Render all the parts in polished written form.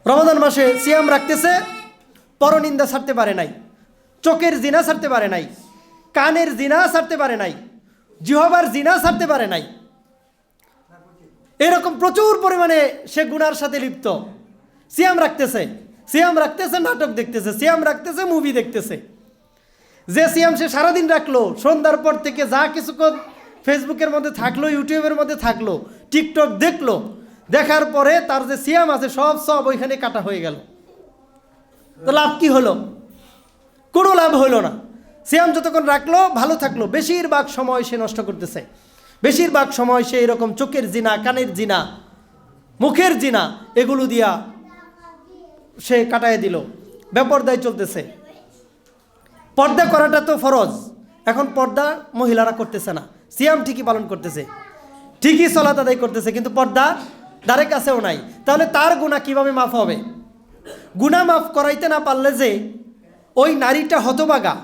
রমাদান মাসে সিয়াম রাখতেছে, পরনিন্দা ছাড়তে পারে নাই, চোখের জিনা ছাড়তে পারে নাই, কানের জিনা ছাড়তে পারে নাই, জিহ্বার জিনা ছাড়তে পারে নাই। এরকম প্রচুর পরিমাণে সে গুনার সাথে লিপ্ত। সিয়াম রাখতেছে, নাটক দেখতেছে, সিয়াম রাখতেছে, মুভি দেখতেছে। যে সিয়াম সে সারাদিন রাখলো, সন্ধ্যার পর থেকে যা কিছুক্ষণ ফেসবুকের মধ্যে থাকলো, ইউটিউবের মধ্যে থাকলো, টিকটক দেখলো, দেখার পরে তার যে সিয়াম আছে সব ওইখানে কাটা হয়ে গেল। তো লাভ কি হলো? কোনো লাভ হলো না। সিয়াম যতক্ষণ রাখলো ভালো থাকলো, বেশিরভাগ সময় সে নষ্ট করতেছে। বেশিরভাগ সময় সে এরকম চোখের জিনা, কানের জিনা, মুখের জিনা এগুলো দিয়া সে কাটায় দিল, বেপরদায় চলতেছে। পর্দা করাটা তো ফরজ, এখন পর্দা মহিলারা করতেছে না। সিয়াম ঠিকই পালন করতেছে, ঠিকই সালাত আদায় করতেছে, কিন্তু পর্দা ধারে কাছেও নাই। তাহলে তার গুনাহ কিভাবে মাফ হবে? গুনাহ মাফ করাইতে না পারলে যে ওই নারীটা হতভাগা,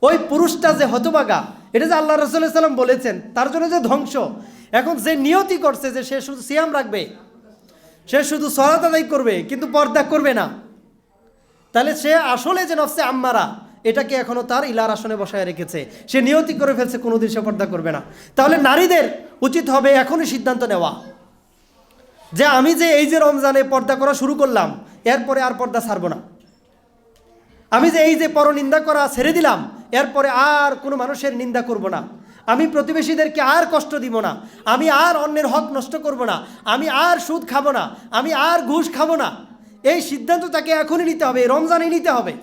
ওই পুরুষটা যে হতভাগা, এটা যে আল্লাহ রাসূল সাল্লাল্লাহু আলাইহি ওয়াসাল্লাম বলেছেন, তার জন্য যে ধ্বংস। এখন যে নিয়তি করছে যে সে শুধু সিয়াম রাখবে, সে শুধু সালাত আদায় করবে, কিন্তু পর্দা করবে না, তাহলে সে আসলে যে নফসে আম্মারা, এটাকে এখনো তার ইলার আসনে বসায় রেখেছে। সে নিয়তি করে ফেলছে কোনোদিন সে পর্দা করবে না। তাহলে নারীদের উচিত হবে এখনই সিদ্ধান্ত নেওয়া যে আমি যে এই যে রমজানে পর্দা করা শুরু করলাম, এরপরে আর পর্দা ছাড়বো না। আমি যে এই যে পরনিন্দা করা ছেড়ে দিলাম, এরপরে আর কোনো মানুষের নিন্দা করব না। আমি প্রতিবেশীদেরকে আর কষ্ট দিব না, আমি আর অন্যের হক নষ্ট করব না, আমি আর সুদ খাবো না, আমি আর ঘুষ খাবো না। এই সিদ্ধান্ত তাকে এখনই নিতে হবে, রমজানেই নিতে হবে।